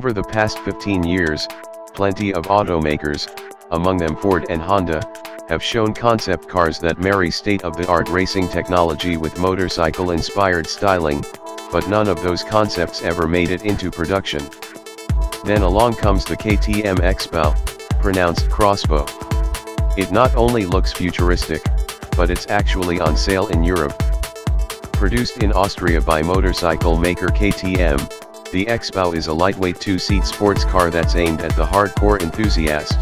Over the past 15 years, plenty of automakers, among them Ford and Honda, have shown concept cars that marry state-of-the-art racing technology with motorcycle-inspired styling, but none of those concepts ever made it into production. Then along comes the KTM X Bow, pronounced crossbow. It not only looks futuristic, but it's actually on sale in Europe. Produced in Austria by motorcycle maker KTM, the X Bow is a lightweight two-seat sports car that's aimed at the hardcore enthusiast.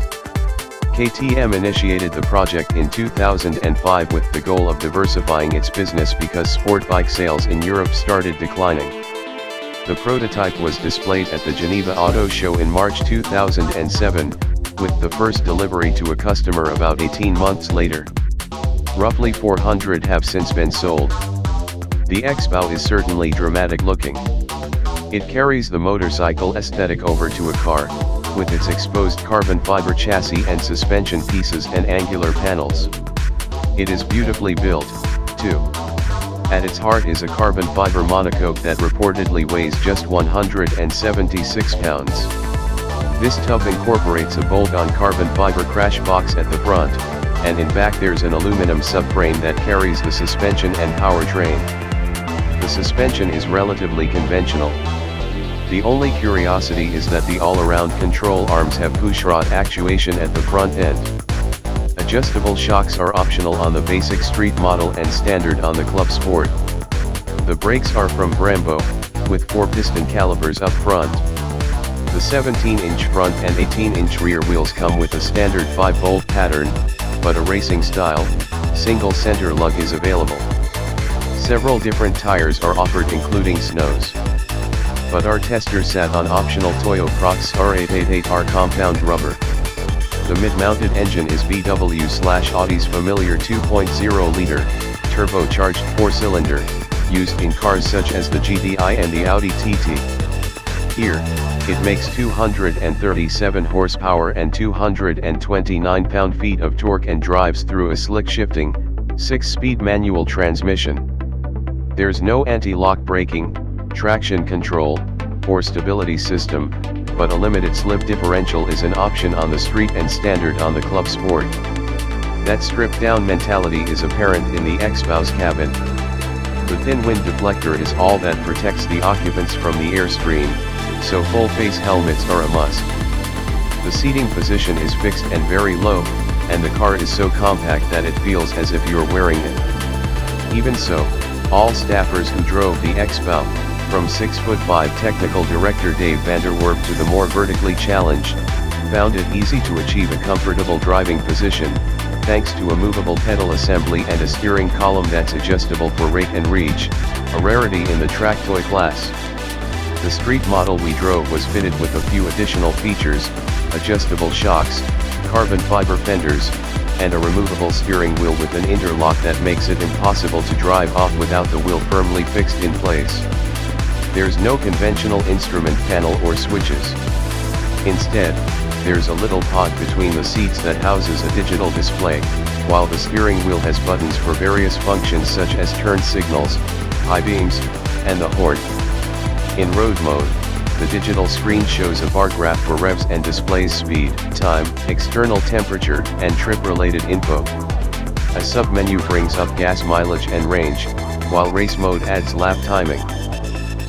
KTM initiated the project in 2005 with the goal of diversifying its business because sport bike sales in Europe started declining. The prototype was displayed at the Geneva Auto Show in March 2007, with the first delivery to a customer about 18 months later. Roughly 400 have since been sold. The X Bow is certainly dramatic looking. It carries the motorcycle aesthetic over to a car, with its exposed carbon fiber chassis and suspension pieces and angular panels. It is beautifully built, too. At its heart is a carbon fiber monocoque that reportedly weighs just 176 pounds. This tub incorporates a bolt-on carbon fiber crash box at the front, and in back there's an aluminum subframe that carries the suspension and powertrain. The suspension is relatively conventional. The only curiosity is that the all-around control arms have pushrod actuation at the front end. Adjustable shocks are optional on the basic street model and standard on the Club Sport. The brakes are from Brembo, with 4 piston calipers up front. The 17-inch front and 18-inch rear wheels come with a standard 5-bolt pattern, but a racing-style, single center lug is available. Several different tires are offered including snows. But our tester sat on optional Toyo Prox R888R compound rubber. The mid-mounted engine is VW/Audi's familiar 2.0-liter, turbocharged 4-cylinder, used in cars such as the GTI and the Audi TT. Here, it makes 237 horsepower and 229 pound-feet of torque and drives through a slick-shifting, 6-speed manual transmission. There's no anti-lock braking, traction control, or stability system, but a limited slip differential is an option on the street and standard on the Club Sport. That stripped-down mentality is apparent in the X Bow's cabin. The thin wind deflector is all that protects the occupants from the airstream, so full-face helmets are a must. The seating position is fixed and very low, and the car is so compact that it feels as if you're wearing it. Even so, all staffers who drove the X Bow, from 6'5" technical director Dave Vanderwerp to the more vertically challenged, found it easy to achieve a comfortable driving position, thanks to a movable pedal assembly and a steering column that's adjustable for rake and reach, a rarity in the track toy class. The street model we drove was fitted with a few additional features, adjustable shocks, carbon fiber fenders, and a removable steering wheel with an interlock that makes it impossible to drive off without the wheel firmly fixed in place. There's no conventional instrument panel or switches. Instead, there's a little pod between the seats that houses a digital display, while the steering wheel has buttons for various functions such as turn signals, high beams, and the horn. In road mode, the digital screen shows a bar graph for revs and displays speed, time, external temperature, and trip-related info. A sub-menu brings up gas mileage and range, while race mode adds lap timing.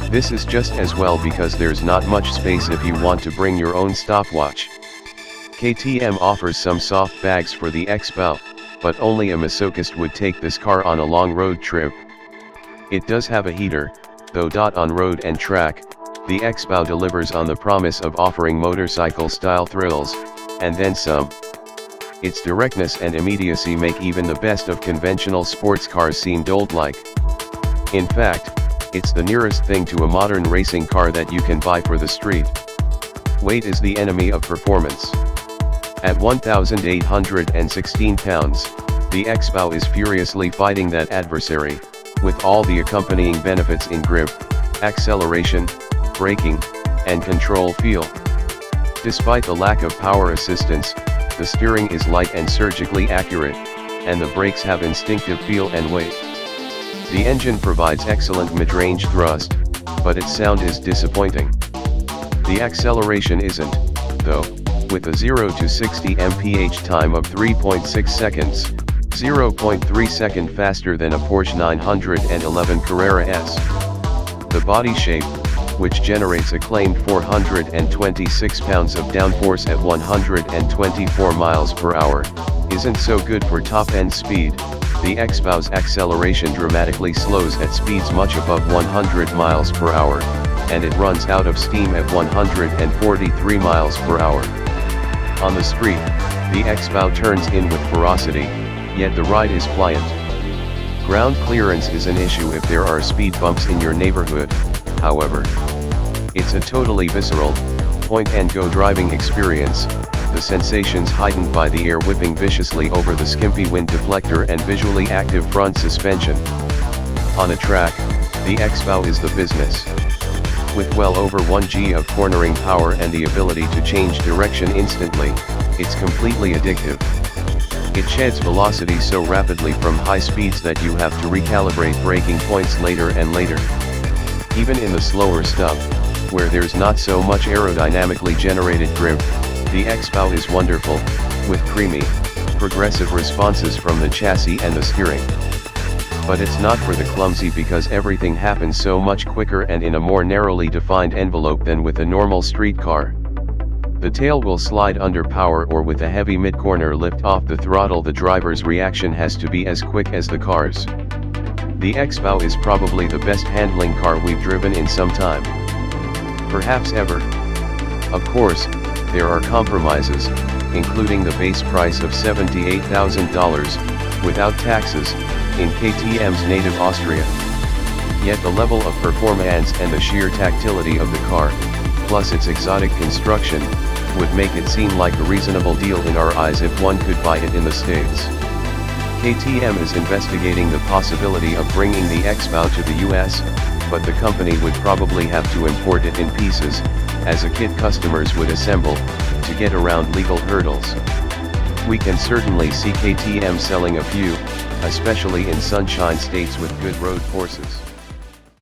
This is just as well because there's not much space if you want to bring your own stopwatch. KTM offers some soft bags for the X Bow, but only a masochist would take this car on a long road trip. It does have a heater, though. On road and track, the X Bow delivers on the promise of offering motorcycle-style thrills, and then some. Its directness and immediacy make even the best of conventional sports cars seem dolt-like. In fact, it's the nearest thing to a modern racing car that you can buy for the street. Weight is the enemy of performance. At 1,816 pounds, the X Bow is furiously fighting that adversary, with all the accompanying benefits in grip, acceleration, braking, and control feel. Despite the lack of power assistance, the steering is light and surgically accurate, and the brakes have instinctive feel and weight. The engine provides excellent mid-range thrust, but its sound is disappointing. The acceleration isn't, though, with a 0 to 60 mph time of 3.6 seconds, 0.3 second faster than a Porsche 911 Carrera S. The body shape, which generates a claimed 426 pounds of downforce at 124 miles per hour, isn't so good for top-end speed. The X Bow's acceleration dramatically slows at speeds much above 100 miles per hour, and it runs out of steam at 143 miles per hour. On the street, the X Bow turns in with ferocity, yet the ride is pliant. Ground clearance is an issue if there are speed bumps in your neighborhood, however. It's a totally visceral, point-and-go driving experience, the sensations heightened by the air whipping viciously over the skimpy wind deflector and visually active front suspension. On a track, the X Bow is the business. With well over 1 G of cornering power and the ability to change direction instantly, it's completely addictive. It sheds velocity so rapidly from high speeds that you have to recalibrate braking points later and later. Even in the slower stuff, where there's not so much aerodynamically generated grip, the X Bow is wonderful, with creamy, progressive responses from the chassis and the steering. But it's not for the clumsy because everything happens so much quicker and in a more narrowly defined envelope than with a normal street car. The tail will slide under power or with a heavy mid-corner lift off the throttle. The driver's reaction has to be as quick as the car's. The X Bow is probably the best handling car we've driven in some time. Perhaps ever. Of course, there are compromises, including the base price of $78,000, without taxes, in KTM's native Austria. Yet the level of performance and the sheer tactility of the car, plus its exotic construction, would make it seem like a reasonable deal in our eyes if one could buy it in the States. KTM is investigating the possibility of bringing the X Bow to the US, but the company would probably have to import it in pieces, as a kit customers would assemble, to get around legal hurdles. We can certainly see KTM selling a few, especially in sunshine states with good road courses.